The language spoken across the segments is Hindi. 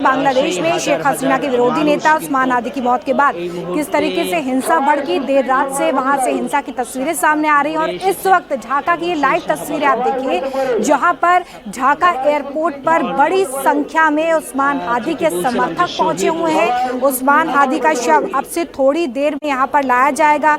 बांग्लादेश में शेख हसीना के विरोधी नेता उस्मान हादी की मौत के बाद किस तरीके से हिंसा भड़की। देर रात से वहां से हिंसा की तस्वीरें सामने आ रही हैं और इस वक्त ढाका की लाइव तस्वीरें आप देखिए, जहां पर ढाका एयरपोर्ट पर बड़ी संख्या में उस्मान हादी के समर्थक पहुंचे हुए हैं। उस्मान हादी का शव अब से थोड़ी देर में यहां पर लाया जाएगा।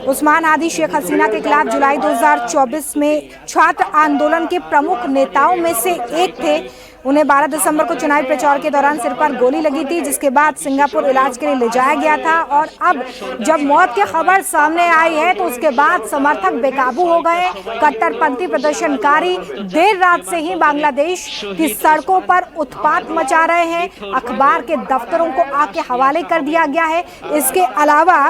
उस्मान हादी शेख हसीना के खिलाफ जुलाई 2024 में छात्र आंदोलन के प्रमुख नेताओं में से एक थे। उन्हें 12 दिसंबर को चुनावी प्रचार के दौरान सिर पर गोली लगी थी, जिसके बाद सिंगापुर इलाज के लिए ले जाया गया था। और अब जब मौत की खबर सामने आई है तो उसके बाद समर्थक बेकाबू हो गए। कट्टरपंथी प्रदर्शनकारी देर रात से ही बांग्लादेश की सड़कों पर उत्पात मचा रहे हैं। अखबार के दफ्तरों को आग के हवाले कर दिया गया है। इसके अलावा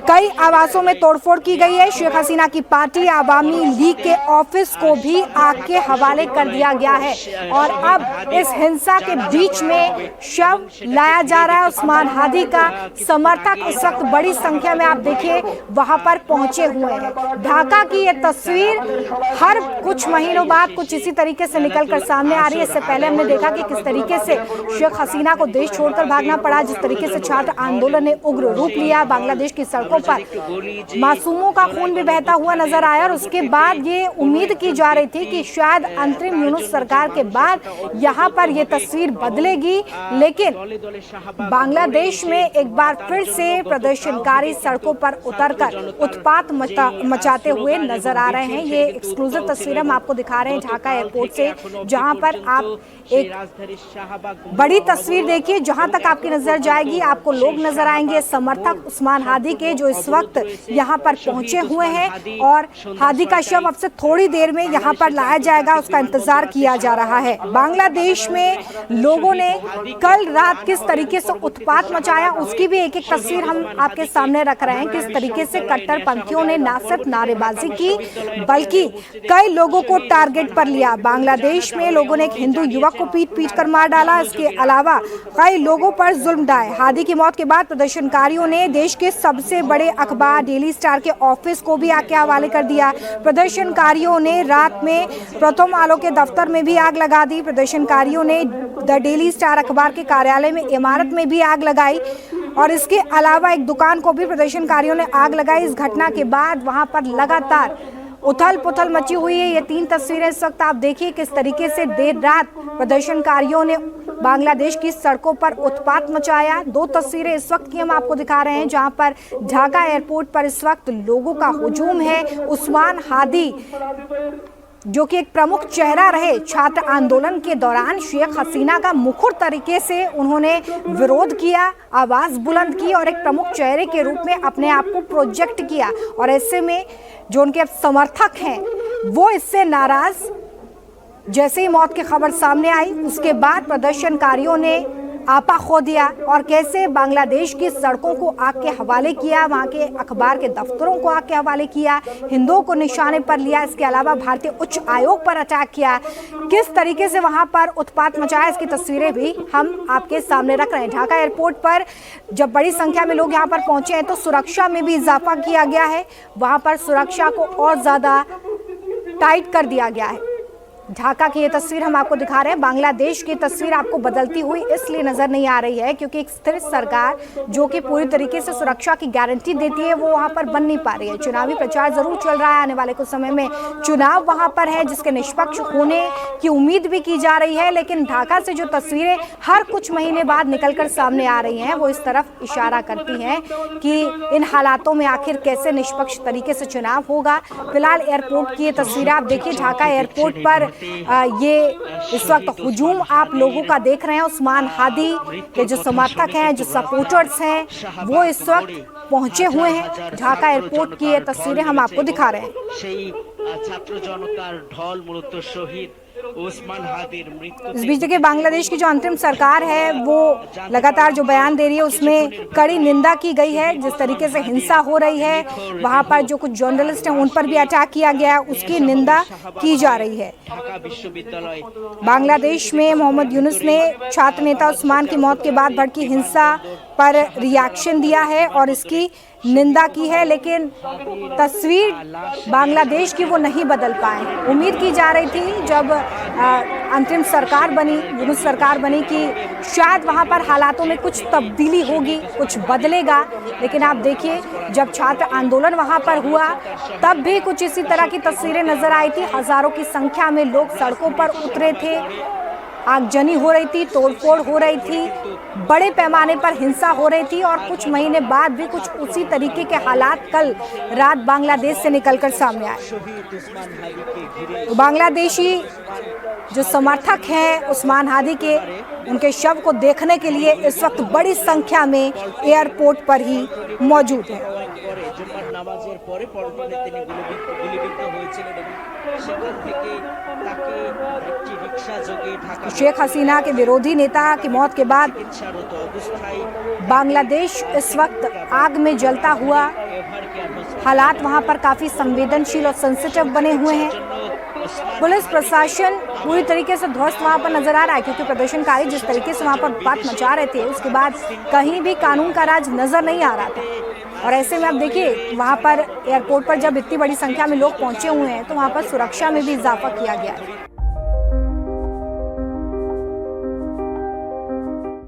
कई आवासों में तोड़फोड़ की गई है। शेख हसीना की पार्टी आवामी लीग के ऑफिस को भी आग के हवाले कर दिया गया है और अब इस हिंसा के बीच में शव लाया जा रहा है। उस्मान हादी का समर्थक इस वक्त बड़ी संख्या में आप देखिए वहां पर पहुंचे हुए हैं। ढाका की ये तस्वीर हर कुछ महीनों बाद कुछ इसी तरीके से निकलकर सामने आ रही है। इससे पहले हमने देखा कि किस तरीके से शेख हसीना को देश छोड़कर भागना पड़ा, जिस तरीके से छात्र आंदोलन ने उग्र रूप लिया। बांग्लादेश की सड़कों पर मासूमों का खून भी बहता हुआ नजर आया और उसके बाद ये उम्मीद की जा रही थी कि शायद अंतरिम यूनुस सरकार के बाद यहां पर यह तस्वीर बदलेगी, लेकिन बांग्लादेश में एक बार फिर से प्रदर्शनकारी सड़कों पर उतरकर उत्पात मचाते हुए नजर आ रहे हैं। ये एक्सक्लूसिव तस्वीर हम आपको दिखा रहे हैं ढाका एयरपोर्ट से, जहां पर आप एक बड़ी तस्वीर देखिए। जहां तक आपकी नजर जाएगी आपको लोग नजर आएंगे, समर्थक उस्मान हादी के, जो इस वक्त यहां पर पहुंचे हुए हैं और हादी का शव अब से थोड़ी देर में यहां पर लाया जाएगा, उसका इंतजार किया जा रहा है। बांग्लादेश में लोगों ने कल रात किस तरीके से उत्पात मचाया उसकी भी एक एक तस्वीर हम आपके सामने रख रहे हैं। किस तरीके से कट्टरपंथियों ने न सिर्फ नारेबाजी की बल्कि कई लोगों को टारगेट पर लिया। बांग्लादेश में लोगों ने एक हिंदू युवक को पीट कर मार डाला। इसके अलावा कई लोगों पर जुल्म ढाए। हादी की मौत के बाद प्रदर्शनकारियों ने देश के सबसे बड़े अखबार डेली स्टार के ऑफिस को भी आग के हवाले कर दिया। प्रदर्शनकारियों ने रात में प्रथम आलो के दफ्तर में भी आग लगा दी। प्रदर्शनकारियों ने द डेली स्टार अखबार के कार्यालय में इमारत में भी आग लगाई और इसके अलावा एक दुकान को भी प्रदर्शनकारियों ने आग लगाई। इस घटना के बाद वहां पर लगातार उथल पुथल मची हुई है। ये 3 तस्वीरें इस वक्त आप देखिए किस तरीके से देर रात प्रदर्शनकारियों ने बांग्लादेश की सड़कों पर उत्पात मचाया। 2 तस्वीरें इस वक्त की हम आपको दिखा रहे हैं जहां पर ढाका एयरपोर्ट पर इस वक्त लोगों का हुजूम है। उस्मान हादी जो कि एक प्रमुख चेहरा रहे छात्र आंदोलन के दौरान, शेख हसीना का मुखर तरीके से उन्होंने विरोध किया, आवाज बुलंद की और एक प्रमुख चेहरे के रूप में अपने आप को प्रोजेक्ट किया। और ऐसे में जो उनके समर्थक हैं वो इससे नाराज, जैसे ही मौत की खबर सामने आई उसके बाद प्रदर्शनकारियों ने आपा खो दिया और कैसे बांग्लादेश की सड़कों को आग के हवाले किया, वहां के अखबार के दफ्तरों को आग के हवाले किया, हिंदुओं को निशाने पर लिया। इसके अलावा भारतीय उच्च आयोग पर अटैक किया, किस तरीके से वहां पर उत्पात मचाया, इसकी तस्वीरें भी हम आपके सामने रख रहे हैं। ढाका एयरपोर्ट पर जब बड़ी संख्या में लोग यहाँ पर पहुंचे हैं तो सुरक्षा में भी इजाफा किया गया है। वहां पर सुरक्षा को और ज्यादा टाइट कर दिया गया है। ढाका की ये तस्वीर हम आपको दिखा रहे हैं। बांग्लादेश की तस्वीर आपको बदलती हुई इसलिए नजर नहीं आ रही है क्योंकि एक स्थिर सरकार जो कि पूरी तरीके से सुरक्षा की गारंटी देती है वो वहां पर बन नहीं पा रही है। चुनावी प्रचार जरूर चल रहा है, आने वाले कुछ समय में चुनाव वहां पर है जिसके निष्पक्ष होने की उम्मीद भी की जा रही है, लेकिन ढाका से जो तस्वीरें हर कुछ महीने बाद निकलकर सामने आ रही हैं वो इस तरफ इशारा करती हैं कि इन हालातों में आखिर कैसे निष्पक्ष तरीके से चुनाव होगा। फिलहाल एयरपोर्ट की ये तस्वीरें आप देखिए, ढाका एयरपोर्ट पर ये इस वक्त हुजूम आप लोगों का देख रहे हैं। उस्मान हादी के जो समर्थक हैं, जो सपोर्टर्स हैं, वो इस वक्त पहुंचे हुए हैं। ढाका एयरपोर्ट की ये तस्वीरें हम आपको दिखा रहे हैं। इस बीच देखिए बांग्लादेश की जो अंतरिम सरकार है वो लगातार जो बयान दे रही है उसमें कड़ी निंदा की गई है। जिस तरीके से हिंसा हो रही है, वहां पर जो कुछ जर्नलिस्ट हैं उन पर भी अटैक किया गया है, उसकी निंदा की जा रही है। बांग्लादेश में मोहम्मद यूनुस ने छात्र नेता उस्मान की मौत के बाद भड़की हिंसा पर रिएक्शन दिया है और इसकी निंदा की है, लेकिन तस्वीर बांग्लादेश की वो नहीं बदल पाए। उम्मीद की जा रही थी जब अंतरिम सरकार बनी, यूनुस सरकार बनी, कि शायद वहाँ पर हालातों में कुछ तब्दीली होगी, कुछ बदलेगा, लेकिन आप देखिए जब छात्र आंदोलन वहाँ पर हुआ तब भी कुछ इसी तरह की तस्वीरें नजर आई थी। हजारों की संख्या में लोग सड़कों पर उतरे थे, आगजनी हो रही थी, तोड़फोड़ हो रही थी, बड़े पैमाने पर हिंसा हो रही थी और कुछ महीने बाद भी कुछ उसी तरीके के हालात कल रात बांग्लादेश से निकलकर सामने आए। तो बांग्लादेशी जो समर्थक हैं उस्मान हादी के, उनके शव को देखने के लिए इस वक्त बड़ी संख्या में एयरपोर्ट पर ही मौजूद हैं। शेख हसीना के विरोधी नेता की मौत के बाद बांग्लादेश इस वक्त आग में जलता हुआ, हालात वहां पर काफी संवेदनशील और सेंसिटिव बने हुए हैं। पुलिस प्रशासन पूरी तरीके से ध्वस्त वहां पर नजर आ रहा है, क्योंकि प्रदर्शनकारी जिस तरीके से वहां पर बात मचा रहे थे उसके बाद कहीं भी कानून का राज नजर नहीं आ रहा था। और ऐसे में अब देखिए वहां पर एयरपोर्ट पर जब इतनी बड़ी संख्या में लोग पहुंचे हुए हैं तो वहां पर सुरक्षा में भी इजाफा किया गया है।